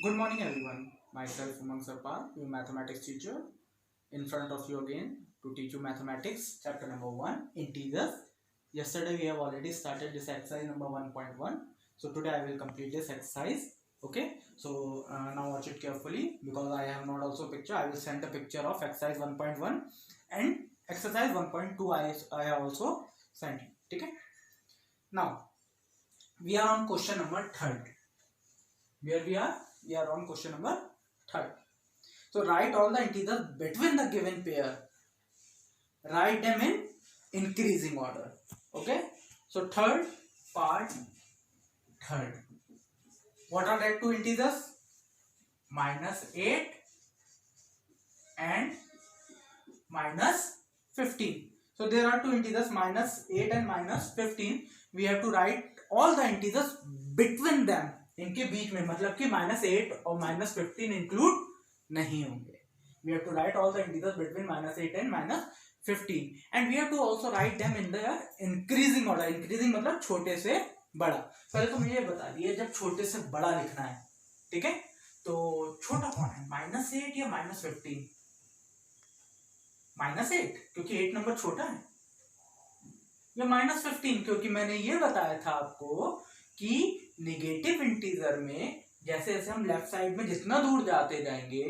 Good morning, everyone. Myself, Umang Sarpal, your mathematics teacher, in front of you again to teach you mathematics, chapter number 1, integers. Yesterday, we have already started this exercise number 1.1. So, today I will complete this exercise. Okay, so now watch it carefully because I have not also picture. I will send the picture of exercise 1.1 and exercise 1.2 I have also sent you. Okay, now we are on question number 3rd. Where we are on question number 3rd. So write all the integers between the given pair. Write them in increasing order. Okay. So third part, third. What are that two integers? -8 and -15. So there are two integers -8 and -15. We have to write all the integers between them. इनके बीच में मतलब कि -8 और -15 include नहीं होंगे. We have to write all the integers between -8 and -15 and we have to also write them in the increasing order. Increasing मतलब छोटे से बड़ा. पहले तो मुझे ये बता दिए जब छोटे से बड़ा लिखना है, ठीक है, तो छोटा कौन है, -8 या -15? -8 क्योंकि 8 नंबर छोटा है, या -15 क्योंकि मैंने ये बताया था आपको कि नेगेटिव इंटीजर में जैसे जैसे हम लेफ्ट साइड में जितना दूर जाते जाएंगे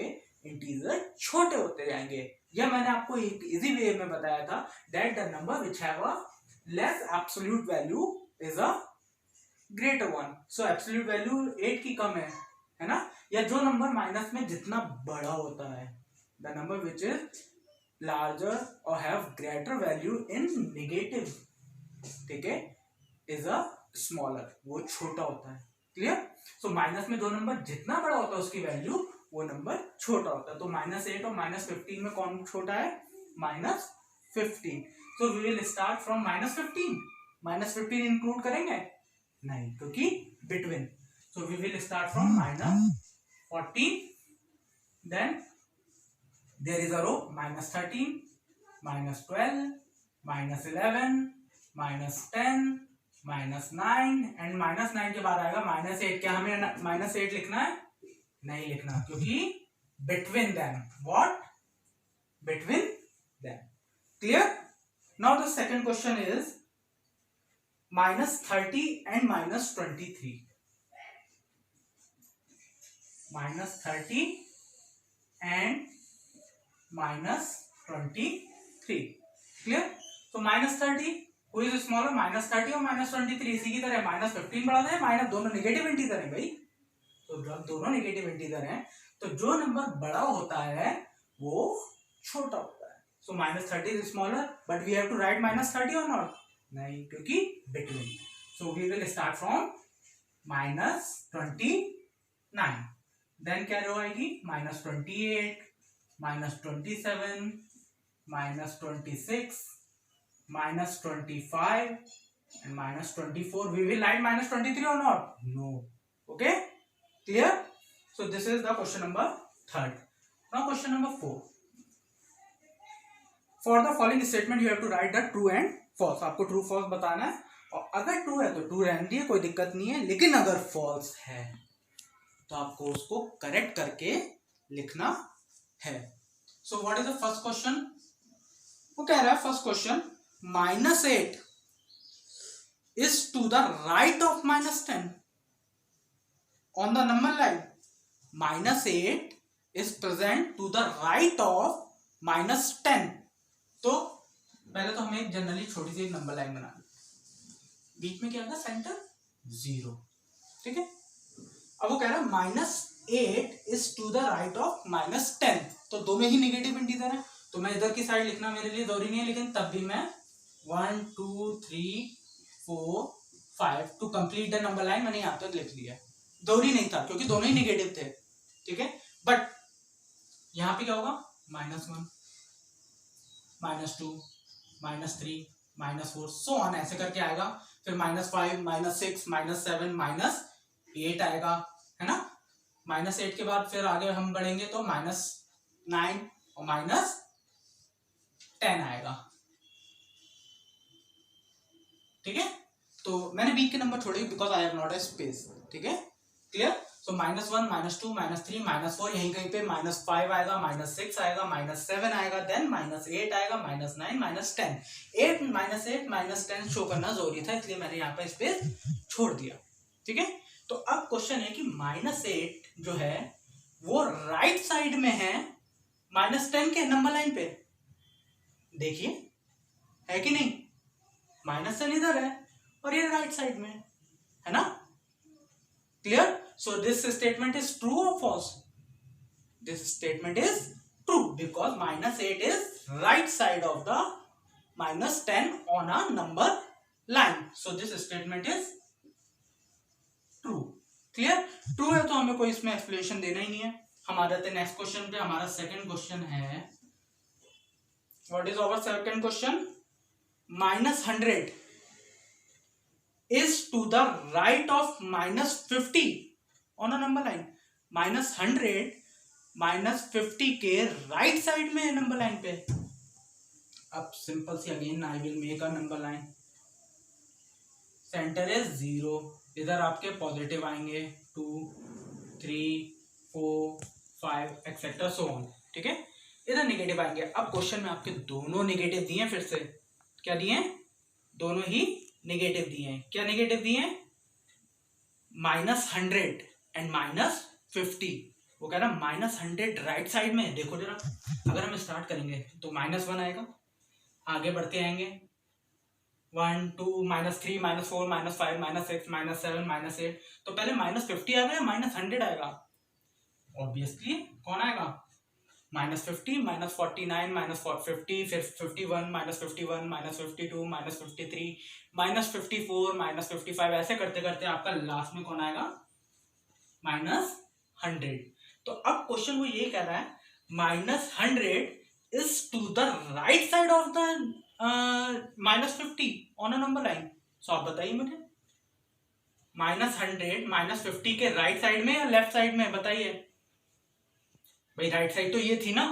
इंटीजर छोटे होते जाएंगे. या मैंने आपको एक इजी वे में बताया था that the number which have a less absolute value is a greater one. So absolute value 8 की कम है ना. या जो नंबर माइनस में जितना बड़ा होता है, the number which is larger और have greater value in negative, ठीक है, इज अ स्मॉलर, वो छोटा होता है. क्लियर. सो माइनस में जो नंबर जितना बड़ा होता है उसकी वैल्यू वो नंबर छोटा होता है. तो -8 और -15 में कौन छोटा है, -15. So we will start from -15. -15 include करेंगे नहीं क्योंकि between. So we will start from -14. Then there is a row -13, -12, -11, -10, -9 and -9 के बाद आएगा -8. क्या हमें -8 लिखना है? नहीं लिखना क्योंकि between them. What? Between them. Clear. Now the second question is -30 and -23. -30 and -23. Clear. तो -30 हु इज स्मॉलर, -30 और -23. इसी की तरह -15 बड़ा है, दोनों नेगेटिव इंटीजर है भाई. तो जब दोनों नेगेटिव इंटीजर हैं तो जो नंबर बड़ा होता है वो छोटा होता है. So -30 is smaller but we have to write -30 और नॉट, नहीं क्योंकि between. So we will start from -29. Then क्या रो आएगी, -28, -27, -26, -25 and -24. We will write -23 or not? No. Okay. Clear. So this is the question number 3rd. Now question number 4. For the following statement you have to write the true and false. आपको true false बताना है और अगर true है तो true रहने दिए, कोई दिक्कत नहीं है. लेकिन अगर false है तो आपको उसको करेक्ट करके लिखना है. So what is the first question? वो कह रहा है first question -8 is to the right of -10 on the number line. -8 is present to the right of -10. तो पहले तो हमें एक जनरली छोटी सी नंबर लाइन बना ली, बीच में क्या होगा, सेंटर 0. ठीक है. अब वो कह रहा है -8 is to the right of -10. तो दोनों ही नेगेटिव इंटीजर है तो मैं इधर की साइड लिखना मेरे लिए जरूरी नहीं है, लेकिन तब भी मैं 1 2 3 4 5 to complete the number line मैंने यहां तक लिख लिया. जरूरी नहीं था क्योंकि दोनों ही नेगेटिव थे. ठीक है. बट यहां पे क्या होगा, -1, -2, -3, -4 सो ऑन ऐसे करके आएगा. फिर -5, -6, -7, -8 आएगा, है ना. -8 के बाद फिर आगे हम बढ़ेंगे तो -9 और -10 आएगा. ठीक है. तो मैंने बीच के नंबर छोड़े because I have not a space. ठीक है. क्लियर. सो -1, -2, -3, -4, यहीं कहीं पे -5 आएगा, -6 आएगा, -7 आएगा, देन -8 आएगा, -9, -10। 8 -10 शो करना जरूरी था, इसलिए मैंने यहाँ पे स्पेस छोड़ दिया। ठीक है, तो अब क्वेश्चन है कि -8 जो है वो राइट साइड में है -10 के नंबर लाइन पे। देखिए है कि नहीं, -10 इधर है और ये राइट साइड में है ना। Clear? So this statement is true or false? This statement is true because -8 is right side of the -10 on a number line. So this statement is true. Clear? True है तो हमें कोई इसमें explanation देना ही नहीं है। हमारा नेक्स्ट क्वेश्चन पे, हमारा सेकंड क्वेश्चन है, what is our second question? -100 is to the right of -50 on a number line। -100 -50 के राइट साइड में है नंबर लाइन पे। अब simple see again I will make a number line, centre is 0, इधर आपके positive आएंगे 2 3 4 5 etcetera so on. ठीक है, इधर नेगेटिव आएंगे। अब क्वेश्चन में आपके दोनों नेगेटिव दिए, फिर से क्या दिए? दोनों ही नेगेटिव दिए हैं। क्या नेगेटिव दिए हैं? -100 एंड -50। वो कह रहा -100 राइट साइड में। देखो जरा, अगर हम स्टार्ट करेंगे तो -1 आएगा, आगे बढ़ते आएंगे 1 2 -3 -4 -5 -6 -7 -8, तो पहले -50 आएगा या -100 आएगा? ऑब्वियसली कौन आएगा? -50 -49 -50 फिर 51 -51 -52 -53 -54 -55, ऐसे करते करते आपका लास्ट में कौन आएगा? -100। तो अब क्वेश्चन वो ये कह रहा है -100 is to the right side of the -50 on a number line. So आप बताइए मुझे, -100 -50 के राइट साइड में या लेफ्ट साइड में? बताइए भाई। राइट साइड तो ये थी ना,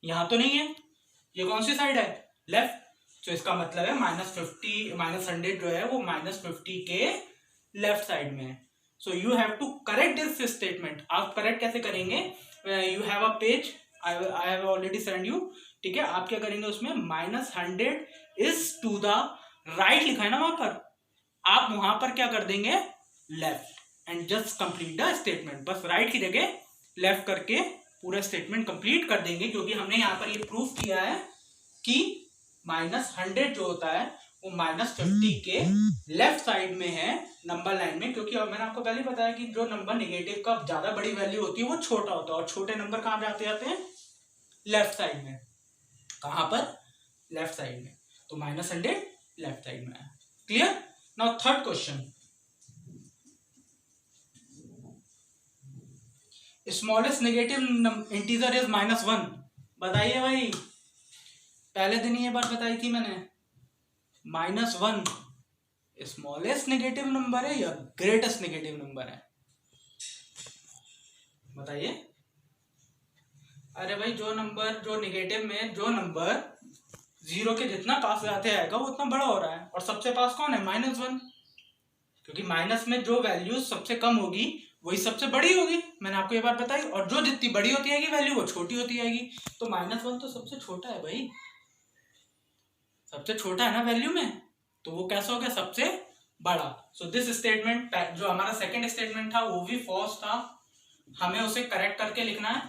यहां तो नहीं है। ये कौन सी साइड है? लेफ्ट। तो इसका मतलब है -100 जो है वो -50 के लेफ्ट साइड में है। So you have to correct this statement. आप करेक्ट कैसे करेंगे? You have a page, I have already send you. ठीक है, आप क्या करेंगे उसमें? -100 इज टू द राइट लिखा है ना वहां पर, आप वहां पर क्या कर देंगे? Left, and just complete the statement. बस राइट की जगह लेफ्ट करके पूरा स्टेटमेंट कंप्लीट कर देंगे, क्योंकि हमने यहां पर ये प्रूफ किया है कि -100 जो होता है वो -50 के लेफ्ट साइड में है नंबर लाइन में। क्योंकि मैंने आपको पहले बताया कि जो नंबर नेगेटिव का ज्यादा बड़ी वैल्यू होती है वो छोटा होता है, और छोटे नंबर कहां जाते हैं? लेफ्ट साइड में। कहां पर? लेफ्ट साइड में। तो -100 लेफ्ट साइड में है। Clear? Now third question, smallest negative integer is -1। बताइए भाई, पहले दिन ये बात बताई थी मैंने। -1 स्मॉलेस्ट नेगेटिव नंबर है या ग्रेटेस्ट नेगेटिव नंबर है? बताइए। अरे भाई, जो नेगेटिव में जो नंबर 0 के जितना पास जाते आएगा वो उतना बड़ा हो रहा है, और सबसे पास कौन है? -1। क्योंकि माइनस में जो वैल्यू सबसे कम होगी वही सबसे बड़ी होगी, मैंने आपको ये बात बताई। और जो जितनी बड़ी होती आएगी वैल्यू वो छोटी होती आएगी। तो -1 तो सबसे छोटा है भाई, सबसे छोटा है ना वैल्यू में, तो वो कैसा हो गया? सबसे बड़ा। सो दिस स्टेटमेंट, जो हमारा सेकंड स्टेटमेंट था वो भी फॉल्स था, हमें उसे करेक्ट करके लिखना है।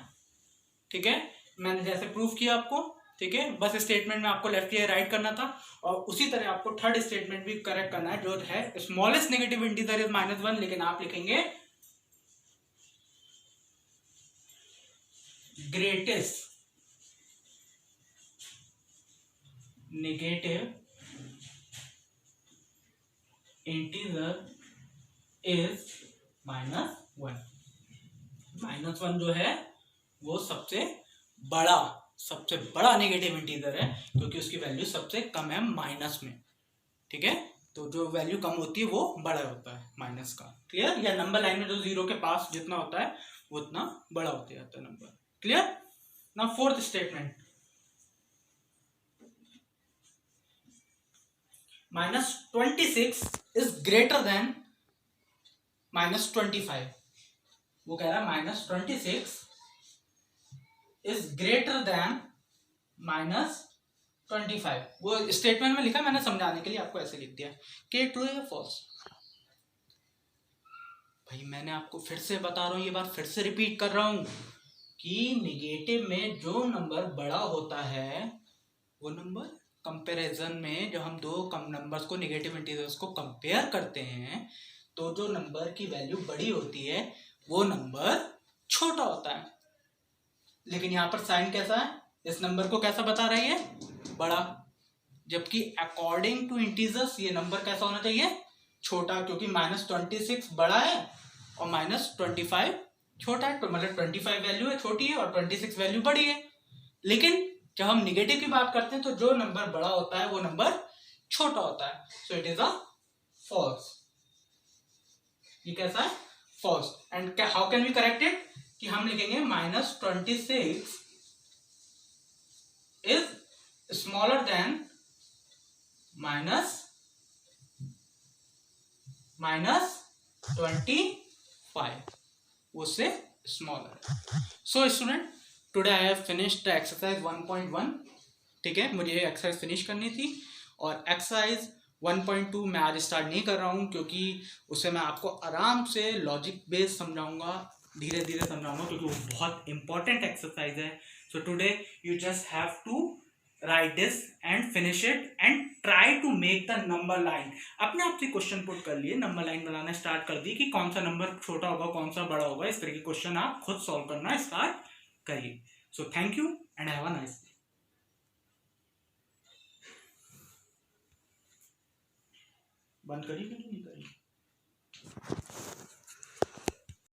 ठीक है, मैंने जैसे प्रूफ किया आपको। ठीक है, बस स्टेटमेंट में आपको लेफ्ट या राइट करना था, और उसी तरह आपको थर्ड स्टेटमेंट भी करेक्ट करना है, जो है स्मॉलेस्ट नेगेटिव इंटीजर इज -1, लेकिन आप लिखेंगे ग्रेटेस्ट नेगेटिव इंटीजर इज -1। -1 जो है वो सबसे बड़ा नेगेटिव इंटीजर है, क्योंकि उसकी वैल्यू सबसे कम है माइनस में। ठीक है, तो जो वैल्यू कम होती है वो बड़ा होता है माइनस का। क्लियर? या नंबर लाइन में जो 0 के पास जितना होता है वो उतना बड़ा होते जाता है number. Clear? Now fourth statement, -26 is greater than -25। वो कह रहा है -26 इज ग्रेटर देन -25। वो स्टेटमेंट में लिखा, मैंने समझाने के लिए आपको ऐसे लिख दिया कि ट्रू है या फॉल्स। भाई मैंने आपको फिर से बता रहा हूं, ये बात फिर से रिपीट कर रहा हूं कि निगेटिव में जो नंबर बड़ा होता है वो नंबर, कंपैरिजन में जब हम दो नंबर्स को, नेगेटिव इंटीजर्स को कंपेयर करते हैं तो जो नंबर की वैल्यू बड़ी होती है वो नंबर छोटा होता है। लेकिन यहाँ पर साइन कैसा है, इस नंबर को कैसा बता रही है, बड़ा, जबकि अकॉर्डिंग टू इंटीजर्स ये नंबर कैसा होना चाहिए, छोटा, क्योंकि -26 बड़ा है और -25 छोटा है, तो मतलब 25 वैल्यू है छोटी है और 26 वैल्यू बड़ी है। लेकिन जब हम निगेटिव की बात करते हैं तो जो नंबर बड़ा होता है वो नंबर छोटा होता है। So it is a false. ये कैसा है, false. And how can we correct it, कि हम लिखेंगे -26 इज स्मॉलर देन -25, उससे smaller. So student, today I have finished the exercise 1.1। ठीक है, मुझे ये एक्सरसाइज फिनिश करनी थी और एक्सरसाइज 1.2 मैं आज स्टार्ट नहीं कर रहा हूँ क्योंकि उसे मैं आपको आराम से लॉजिक बेस्ड समझाऊंगा, धीरे धीरे समझाऊंगा, क्योंकि वो बहुत इंपॉर्टेंट एक्सरसाइज है। So today you just have to write this and finish it and try to make the number line. अपने आप से क्वेश्चन पुट कर लिए, नंबर लाइन बनाना स्टार्ट कर दी कि कौन सा नंबर छोटा होगा कौन सा बड़ा होगा, इस तरह के क्वेश्चन आप खुद सॉल्व करना स्टार्ट करिए। So thank you and have a nice day. बंद करिए कि नहीं करिए।